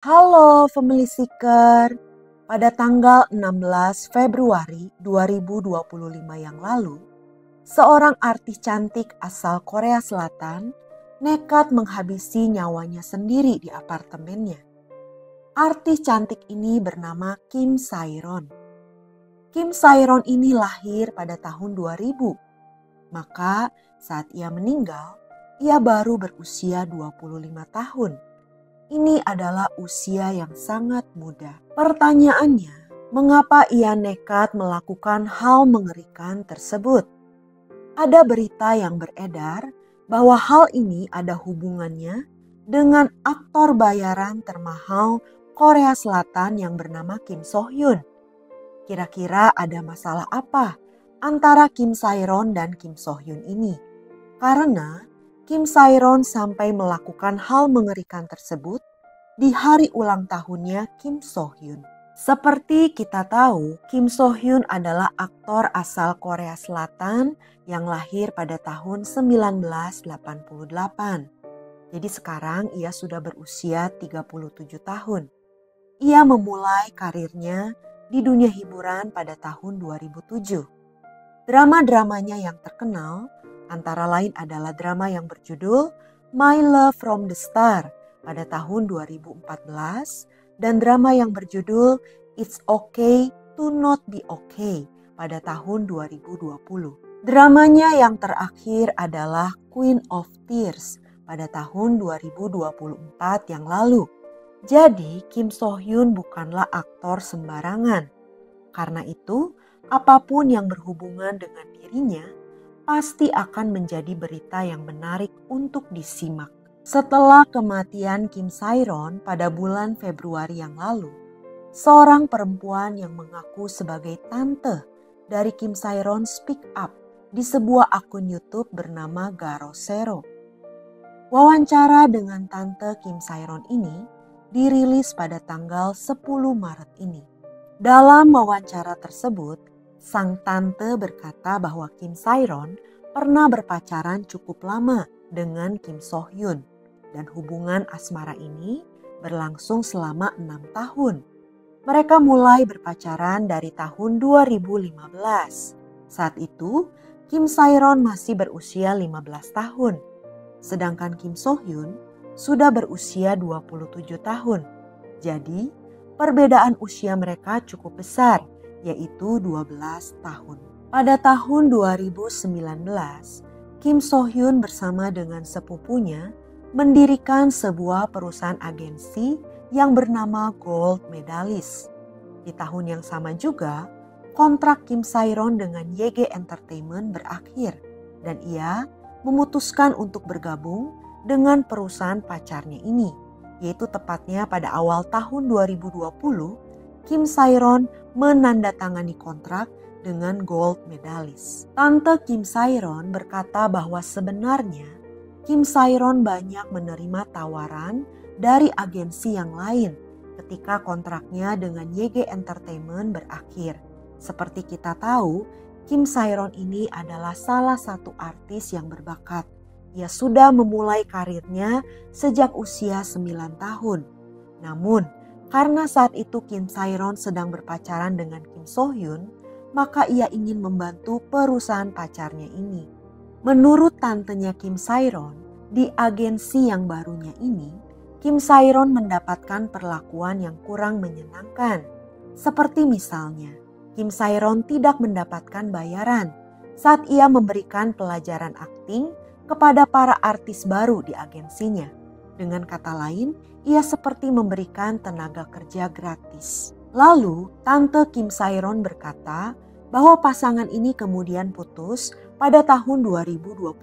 Halo Family Seeker, pada tanggal 16 Februari 2025 yang lalu, seorang artis cantik asal Korea Selatan nekat menghabisi nyawanya sendiri di apartemennya. Artis cantik ini bernama Kim Sae-ron. Kim Sae-ron ini lahir pada tahun 2000, maka saat ia meninggal, ia baru berusia 25 tahun. Ini adalah usia yang sangat muda. Pertanyaannya, mengapa ia nekat melakukan hal mengerikan tersebut? Ada berita yang beredar bahwa hal ini ada hubungannya dengan aktor bayaran termahal Korea Selatan yang bernama Kim So Hyun. Kira-kira ada masalah apa antara Kim Sae-ron dan Kim So Hyun ini? Karena Kim Sae-ron sampai melakukan hal mengerikan tersebut di hari ulang tahunnya Kim So Hyun. Seperti kita tahu, Kim So Hyun adalah aktor asal Korea Selatan yang lahir pada tahun 1988. Jadi sekarang ia sudah berusia 37 tahun. Ia memulai karirnya di dunia hiburan pada tahun 2007. Drama-dramanya yang terkenal antara lain adalah drama yang berjudul My Love from the Star pada tahun 2014 dan drama yang berjudul It's Okay to Not Be Okay pada tahun 2020. Dramanya yang terakhir adalah Queen of Tears pada tahun 2024 yang lalu. Jadi Kim So Hyun bukanlah aktor sembarangan. Karena itu, apapun yang berhubungan dengan dirinya pasti akan menjadi berita yang menarik untuk disimak. Setelah kematian Kim Sae-ron pada bulan Februari yang lalu, seorang perempuan yang mengaku sebagai tante dari Kim Sae-ron speak up di sebuah akun YouTube bernama Garosero. Wawancara dengan tante Kim Sae-ron ini dirilis pada tanggal 10 Maret ini. Dalam wawancara tersebut, sang tante berkata bahwa Kim Sae-ron pernah berpacaran cukup lama dengan Kim So Hyun dan hubungan asmara ini berlangsung selama 6 tahun. Mereka mulai berpacaran dari tahun 2015. Saat itu, Kim Sae-ron masih berusia 15 tahun, sedangkan Kim So Hyun sudah berusia 27 tahun. Jadi, perbedaan usia mereka cukup besar, yaitu 12 tahun. Pada tahun 2019, Kim So Hyun bersama dengan sepupunya mendirikan sebuah perusahaan agensi yang bernama Gold Medalist. Di tahun yang sama juga, kontrak Kim Sae-ron dengan YG Entertainment berakhir dan ia memutuskan untuk bergabung dengan perusahaan pacarnya ini, yaitu tepatnya pada awal tahun 2020, Kim Sae-ron menandatangani kontrak dengan Gold Medalist. Tante Kim Sae-ron berkata bahwa sebenarnya Kim Sae-ron banyak menerima tawaran dari agensi yang lain ketika kontraknya dengan YG Entertainment berakhir. Seperti kita tahu, Kim Sae-ron ini adalah salah satu artis yang berbakat. Ia sudah memulai karirnya sejak usia 9 tahun. Namun, karena saat itu Kim Sae-ron sedang berpacaran dengan Kim So Hyun, maka ia ingin membantu perusahaan pacarnya ini. Menurut tantenya Kim Sae-ron, di agensi yang barunya ini, Kim Sae-ron mendapatkan perlakuan yang kurang menyenangkan. Seperti misalnya, Kim Sae-ron tidak mendapatkan bayaran saat ia memberikan pelajaran akting kepada para artis baru di agensinya. Dengan kata lain, ia seperti memberikan tenaga kerja gratis. Lalu, tante Kim Sae-ron berkata bahwa pasangan ini kemudian putus pada tahun 2022,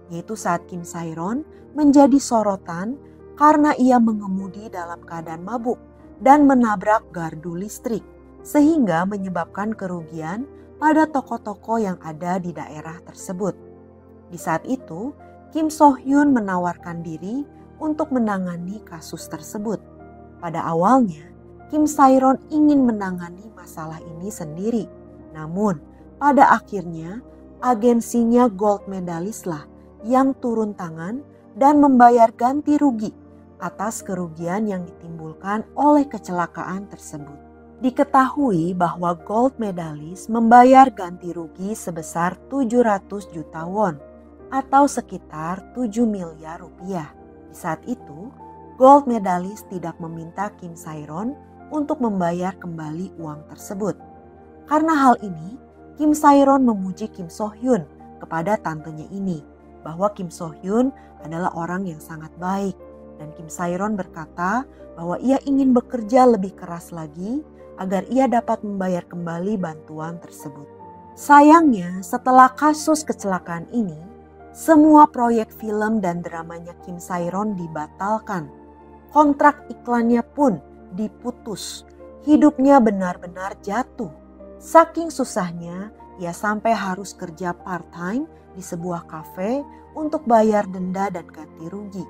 yaitu saat Kim Sae-ron menjadi sorotan karena ia mengemudi dalam keadaan mabuk dan menabrak gardu listrik, sehingga menyebabkan kerugian pada toko-toko yang ada di daerah tersebut. Di saat itu, Kim So Hyun menawarkan diri untuk menangani kasus tersebut. Pada awalnya, Kim Sae-ron ingin menangani masalah ini sendiri. Namun, pada akhirnya, agensinya Gold Medalist lah yang turun tangan dan membayar ganti rugi atas kerugian yang ditimbulkan oleh kecelakaan tersebut. Diketahui bahwa gold medalis membayar ganti rugi sebesar 700 juta won atau sekitar 7 miliar rupiah. Di saat itu, gold medalis tidak meminta Kim Sae-ron untuk membayar kembali uang tersebut. Karena hal ini, Kim Sae-ron memuji Kim So-hyun kepada tantenya ini bahwa Kim So-hyun adalah orang yang sangat baik, dan Kim Sae-ron berkata bahwa ia ingin bekerja lebih keras lagi agar ia dapat membayar kembali bantuan tersebut. Sayangnya, setelah kasus kecelakaan ini, semua proyek film dan dramanya Kim Sae-ron dibatalkan. Kontrak iklannya pun diputus. Hidupnya benar-benar jatuh. Saking susahnya, ia sampai harus kerja part-time di sebuah kafe untuk bayar denda dan ganti rugi.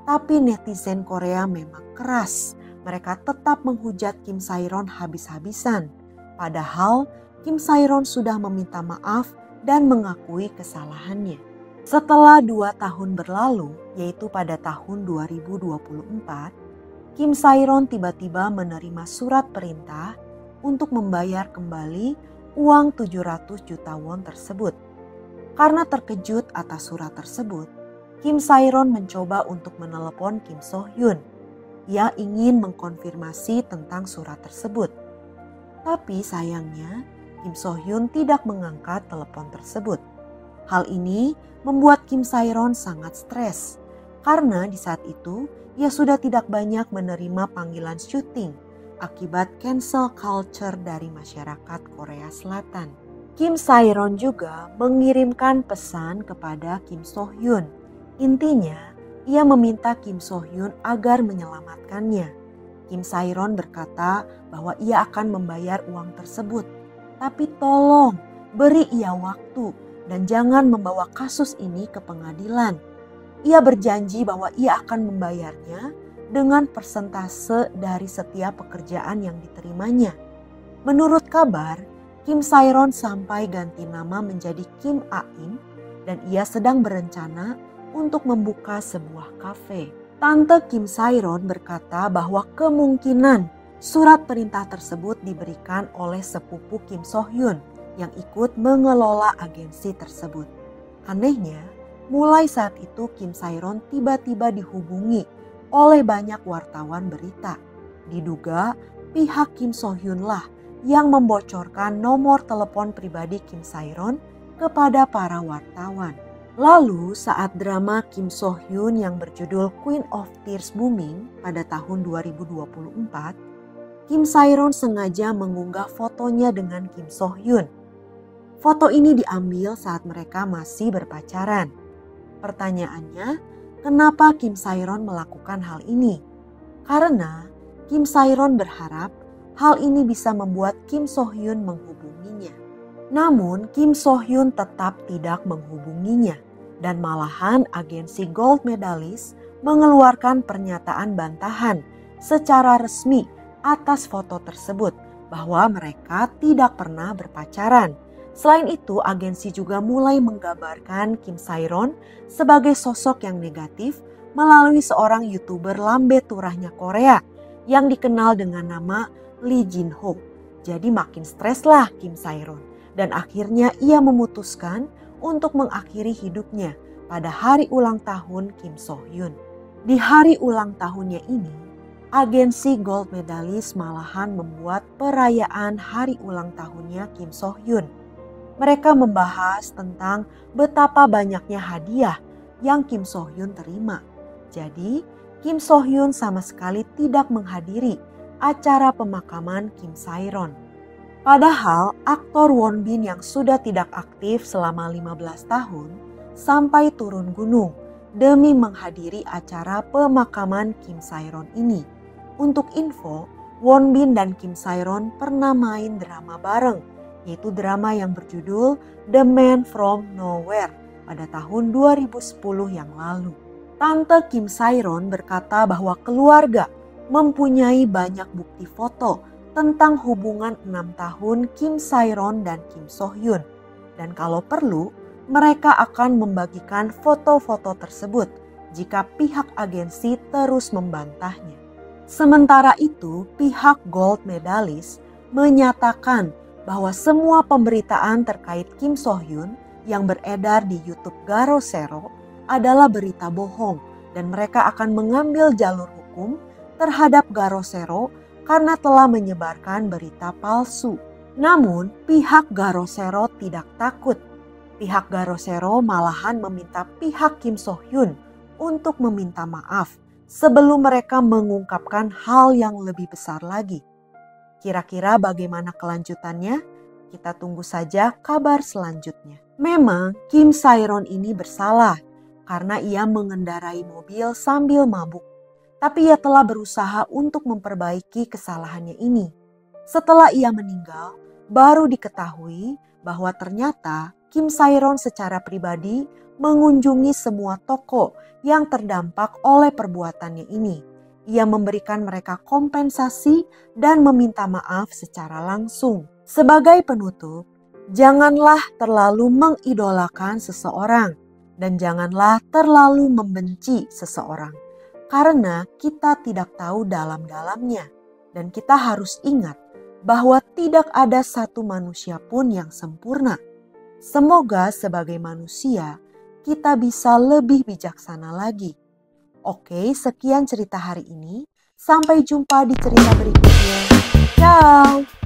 Tapi netizen Korea memang keras. Mereka tetap menghujat Kim Sae-ron habis-habisan. Padahal Kim Sae-ron sudah meminta maaf dan mengakui kesalahannya. Setelah 2 tahun berlalu, yaitu pada tahun 2024, Kim Sae-ron tiba-tiba menerima surat perintah untuk membayar kembali uang 700 juta won tersebut. Karena terkejut atas surat tersebut, Kim Sae-ron mencoba untuk menelepon Kim So-hyun. Ia ingin mengkonfirmasi tentang surat tersebut. Tapi sayangnya, Kim So-hyun tidak mengangkat telepon tersebut. Hal ini membuat Kim Sae-ron sangat stres karena di saat itu ia sudah tidak banyak menerima panggilan syuting akibat cancel culture dari masyarakat Korea Selatan. Kim Sae-ron juga mengirimkan pesan kepada Kim So-hyun. Intinya, ia meminta Kim So-hyun agar menyelamatkannya. Kim Sae-ron berkata bahwa ia akan membayar uang tersebut. Tapi tolong beri ia waktu dan jangan membawa kasus ini ke pengadilan. Ia berjanji bahwa ia akan membayarnya dengan persentase dari setiap pekerjaan yang diterimanya. Menurut kabar, Kim Sae-ron sampai ganti nama menjadi Kim A-in dan ia sedang berencana untuk membuka sebuah kafe. Tante Kim Sae-ron berkata bahwa kemungkinan surat perintah tersebut diberikan oleh sepupu Kim So-hyun yang ikut mengelola agensi tersebut. Anehnya, mulai saat itu Kim Sae-ron tiba-tiba dihubungi oleh banyak wartawan berita. Diduga pihak Kim So-hyun lah yang membocorkan nomor telepon pribadi Kim Sae-ron kepada para wartawan. Lalu saat drama Kim So-hyun yang berjudul Queen of Tears booming pada tahun 2024, Kim Sae-ron sengaja mengunggah fotonya dengan Kim So-hyun. Foto ini diambil saat mereka masih berpacaran. Pertanyaannya, kenapa Kim Sae-ron melakukan hal ini? Karena Kim Sae-ron berharap hal ini bisa membuat Kim So-hyun menghubunginya. Namun Kim So-hyun tetap tidak menghubunginya dan malahan agensi gold medalist mengeluarkan pernyataan bantahan secara resmi atas foto tersebut bahwa mereka tidak pernah berpacaran. Selain itu, agensi juga mulai menggambarkan Kim Sae-ron sebagai sosok yang negatif melalui seorang YouTuber lambe turahnya Korea yang dikenal dengan nama Lee Jin-ho. Jadi makin stres lah Kim Sae-ron dan akhirnya ia memutuskan untuk mengakhiri hidupnya pada hari ulang tahun Kim So-hyun. Di hari ulang tahunnya ini, agensi gold medalist malahan membuat perayaan hari ulang tahunnya Kim So-hyun. Mereka membahas tentang betapa banyaknya hadiah yang Kim So-hyun terima. Jadi, Kim So-hyun sama sekali tidak menghadiri acara pemakaman Kim Sae-ron. Padahal aktor Won Bin yang sudah tidak aktif selama 15 tahun sampai turun gunung demi menghadiri acara pemakaman Kim Sae-ron ini. Untuk info, Won Bin dan Kim Sae-ron pernah main drama bareng, yaitu drama yang berjudul The Man From Nowhere pada tahun 2010 yang lalu. Tante Kim Sae-ron berkata bahwa keluarga mempunyai banyak bukti foto tentang hubungan 6 tahun Kim Sae-ron dan Kim So-hyun. Dan kalau perlu, mereka akan membagikan foto-foto tersebut jika pihak agensi terus membantahnya. Sementara itu, pihak gold medalist menyatakan bahwa semua pemberitaan terkait Kim So Hyun yang beredar di YouTube Garosero adalah berita bohong dan mereka akan mengambil jalur hukum terhadap Garosero karena telah menyebarkan berita palsu. Namun, pihak Garosero tidak takut. Pihak Garosero malahan meminta pihak Kim So Hyun untuk meminta maaf sebelum mereka mengungkapkan hal yang lebih besar lagi. Kira-kira bagaimana kelanjutannya? Kita tunggu saja kabar selanjutnya. Memang Kim Sae-ron ini bersalah karena ia mengendarai mobil sambil mabuk. Tapi ia telah berusaha untuk memperbaiki kesalahannya ini. Setelah ia meninggal, baru diketahui bahwa ternyata Kim Sae-ron secara pribadi mengunjungi semua toko yang terdampak oleh perbuatannya ini. Ia memberikan mereka kompensasi dan meminta maaf secara langsung. Sebagai penutup, janganlah terlalu mengidolakan seseorang dan janganlah terlalu membenci seseorang. Karena kita tidak tahu dalam-dalamnya dan kita harus ingat bahwa tidak ada satu manusia pun yang sempurna. Semoga sebagai manusia kita bisa lebih bijaksana lagi. Oke, sekian cerita hari ini. Sampai jumpa di cerita berikutnya. Ciao!